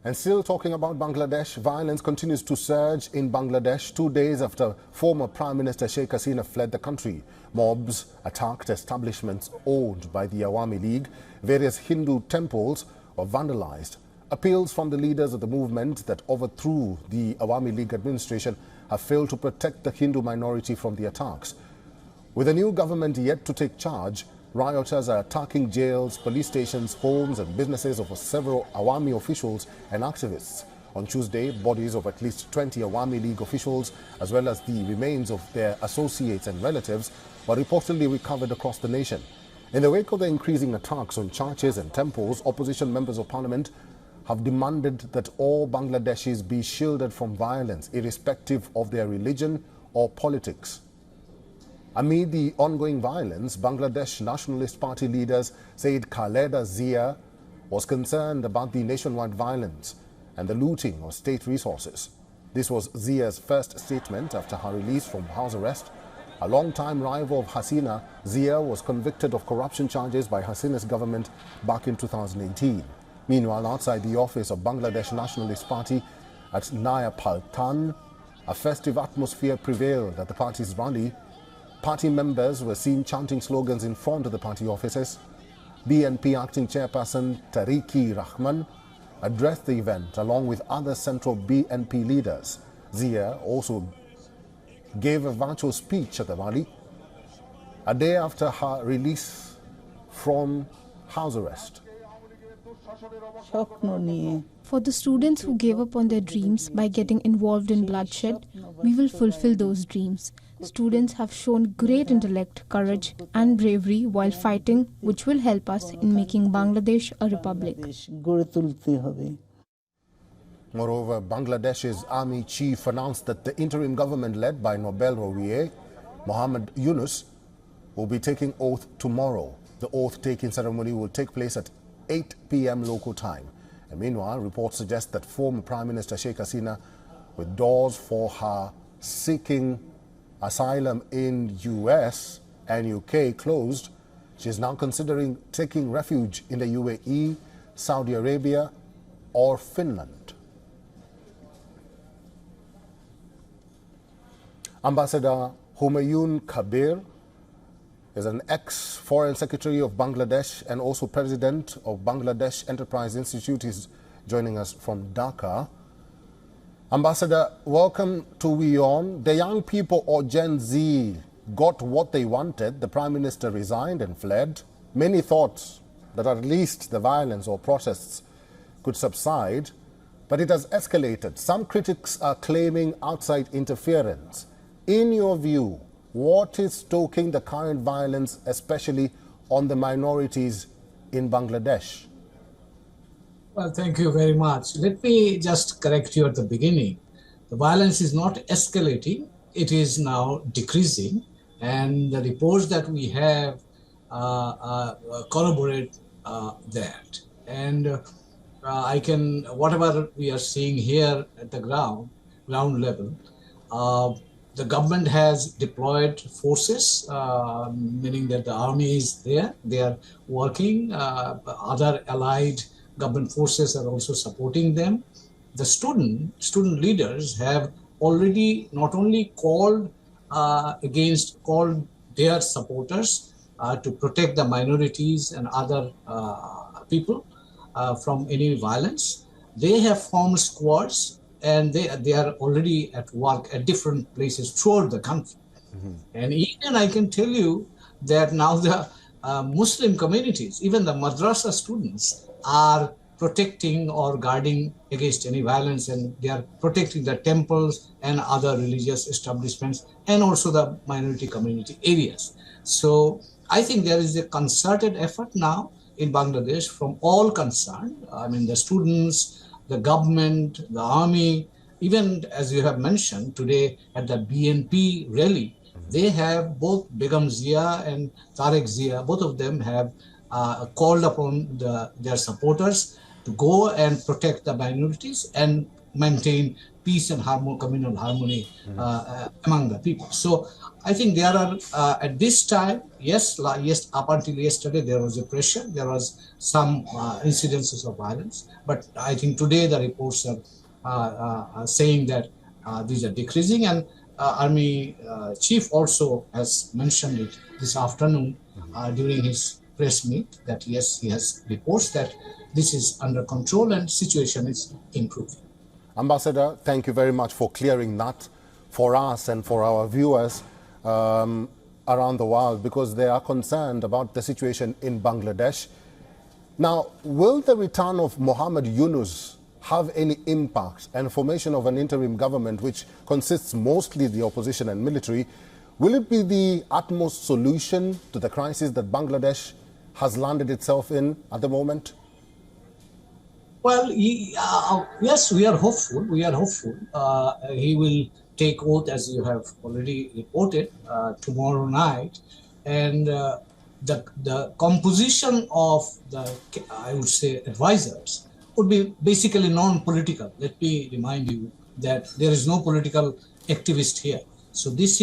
And still talking about Bangladesh, violence continues to surge in Bangladesh 2 days after former Prime Minister Sheikh Hasina fled the country. Mobs attacked establishments owned by the Awami League. Various Hindu temples were vandalized. Appeals from the leaders of the movement that overthrew the Awami League administration have failed to protect the Hindu minority from the attacks. With a new government yet to take charge, rioters are attacking jails, police stations, homes and businesses of several Awami officials and activists. On Tuesday, bodies of at least 20 Awami League officials, as well as the remains of their associates and relatives, were reportedly recovered across the nation. In the wake of the increasing attacks on churches and temples, opposition members of parliament have demanded that all Bangladeshis be shielded from violence, irrespective of their religion or politics. Amid the ongoing violence, Bangladesh Nationalist Party leaders Sheikh Khaleda Zia was concerned about the nationwide violence and the looting of state resources. This was Zia's first statement after her release from house arrest. A long-time rival of Hasina, Zia was convicted of corruption charges by Hasina's government back in 2018. Meanwhile, outside the office of Bangladesh Nationalist Party at Naya Paltan, a festive atmosphere prevailed at the party's rally. Party members were seen chanting slogans in front of the party offices. BNP acting chairperson Tariqi Rahman addressed the event along with other central BNP leaders. Zia also gave a virtual speech at the rally, a day after her release from house arrest. For the students who gave up on their dreams by getting involved in bloodshed, we will fulfill those dreams. Students have shown great intellect, courage and bravery while fighting, which will help us in making Bangladesh a republic. Moreover, Bangladesh's army chief announced that the interim government led by Nobel laureate Muhammad Yunus will be taking oath tomorrow. The oath-taking ceremony will take place at 8 p.m. local time. And meanwhile, reports suggest that former Prime Minister Sheikh Hasina, with doors for her seeking asylum in US and UK closed, she is now considering taking refuge in the UAE, Saudi Arabia or Finland. Ambassador Humayun Kabir is an ex-Foreign Secretary of Bangladesh and also President of Bangladesh Enterprise Institute. Is joining us from Dhaka. Ambassador, welcome to WION. The young people or Gen Z got what they wanted. The Prime Minister resigned and fled. Many thought that at least the violence or protests could subside, but it has escalated. Some critics are claiming outside interference. In your view, what is stoking the current violence, especially on the minorities in Bangladesh? Well, thank you very much. Let me just correct you at the beginning. The violence is not escalating. It is now decreasing. And the reports that we have corroborate that. And I can, whatever we are seeing here at the ground level, the government has deployed forces, meaning that the army is there. They are working. Other allied government forces are also supporting them. The student leaders have already not only called their supporters to protect the minorities and other people from any violence. They have formed squads and they are already at work at different places throughout the country. And even I can tell you that now the Muslim communities, even the madrasa students, are protecting or guarding against any violence, and they are protecting the temples and other religious establishments and also the minority community areas. So I think there is a concerted effort now in Bangladesh from all concerned. I mean, the students, the government, the army, even as you have mentioned today at the BNP rally, they have both Begum Zia and Tariq Zia, both of them have called upon their supporters to go and protect the minorities and maintain peace and communal harmony among the people. So I think there are, at this time, yes, up until yesterday, there was oppression, there was some incidences of violence, but I think today the reports are saying that these are decreasing, and Army Chief also has mentioned it this afternoon during his press meet, that yes, he has reports that this is under control and situation is improving. Ambassador, thank you very much for clearing that for us and for our viewers around the world, because they are concerned about the situation in Bangladesh. Now, will the return of Muhammad Yunus have any impact, and formation of an interim government which consists mostly of the opposition and military, will it be the utmost solution to the crisis that Bangladesh has landed itself in at the moment? Well, yes, we are hopeful. We are hopeful. He will take oath, as you have already reported, tomorrow night, and the composition of the, I would say, advisors would be basically non-political. Let me remind you that there is no political activist here. So this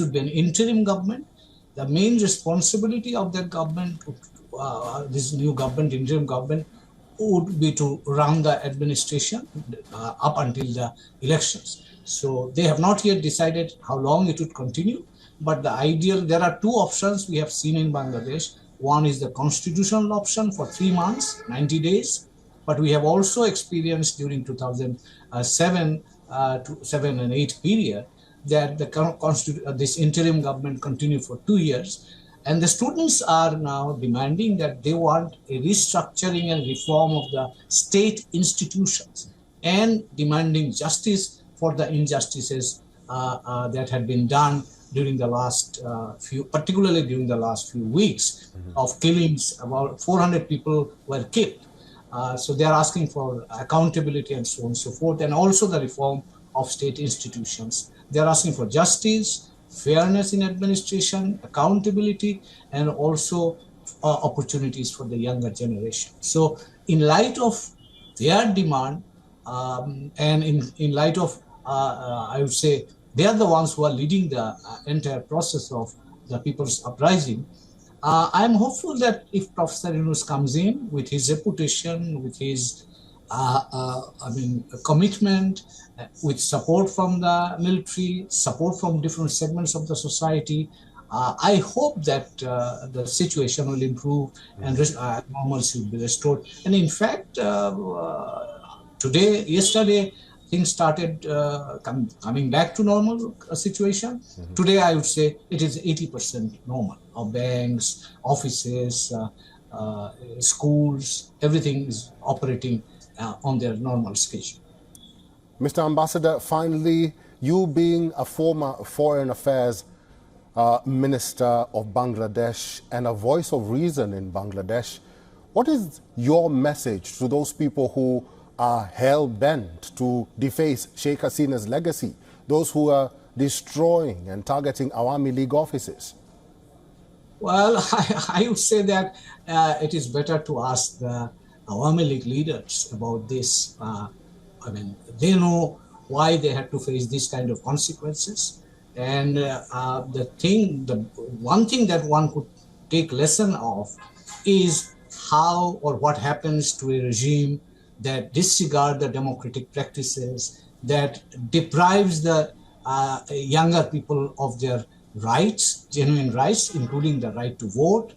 would be an interim government. The main responsibility of that government, this new government, interim government, would be to run the administration up until the elections. So they have not yet decided how long it would continue, but the ideal, there are two options we have seen in Bangladesh. One is the constitutional option for 3 months, 90 days, but we have also experienced during 2007 to 7 and 8 period that this interim government continued for 2 years. And the students are now demanding that they want a restructuring and reform of the state institutions, and demanding justice for the injustices that had been done during the last particularly during the last few weeks of killings. About 400 people were killed. So they are asking for accountability and so on and so forth, and also the reform of state institutions. They are asking for justice, fairness in administration, accountability, and also opportunities for the younger generation. So in light of their demand, and in light of, I would say, they are the ones who are leading the entire process of the people's uprising. I'm hopeful that if Professor Yunus comes in with his reputation, with his commitment, with support from the military, support from different segments of the society, I hope that the situation will improve and normalcy will be restored. And in fact, yesterday, things started coming back to normal situation. Today, I would say it is 80% normal. Our banks, offices, schools, everything is operating on their normal schedule. Mr. Ambassador, finally, you being a former Foreign Affairs Minister of Bangladesh and a voice of reason in Bangladesh, what is your message to those people who are hell-bent to deface Sheikh Hasina's legacy, those who are destroying and targeting Awami League offices? Well, I would say that it is better to ask the Awami League leaders about this. They know why they had to face this kind of consequences. And the one thing that one could take lesson of is how or what happens to a regime that disregards the democratic practices, that deprives the younger people of their rights, genuine rights, including the right to vote,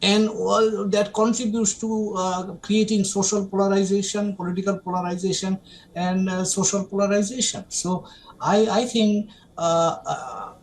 and all that contributes to creating social polarization, political polarization, and social polarization. So I think the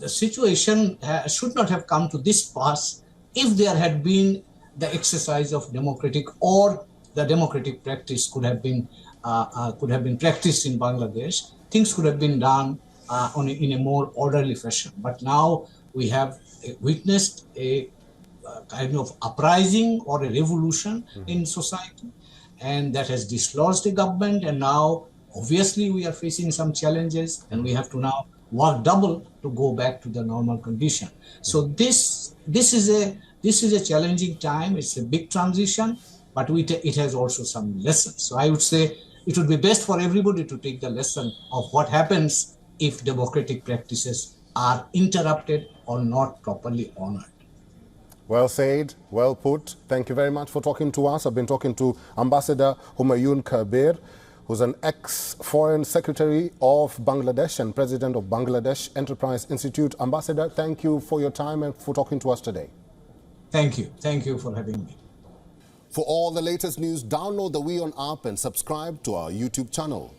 situation should not have come to this pass if there had been the exercise of democratic, or the democratic practice could have been practiced in Bangladesh. Things could have been done in a more orderly fashion. But now we have witnessed a kind of uprising or a revolution in society, and that has dislodged the government. And now, obviously, we are facing some challenges, and we have to now work double to go back to the normal condition. So this is a challenging time. It's a big transition, but it has also some lessons. So I would say it would be best for everybody to take the lesson of what happens if democratic practices are interrupted or not properly honored. Well said, well put. Thank you very much for talking to us. I've been talking to Ambassador Humayun Kabir, who's an ex-Foreign Secretary of Bangladesh and President of Bangladesh Enterprise Institute. Ambassador, thank you for your time and for talking to us today. Thank you. Thank you for having me. For all the latest news, download the WION app and subscribe to our YouTube channel.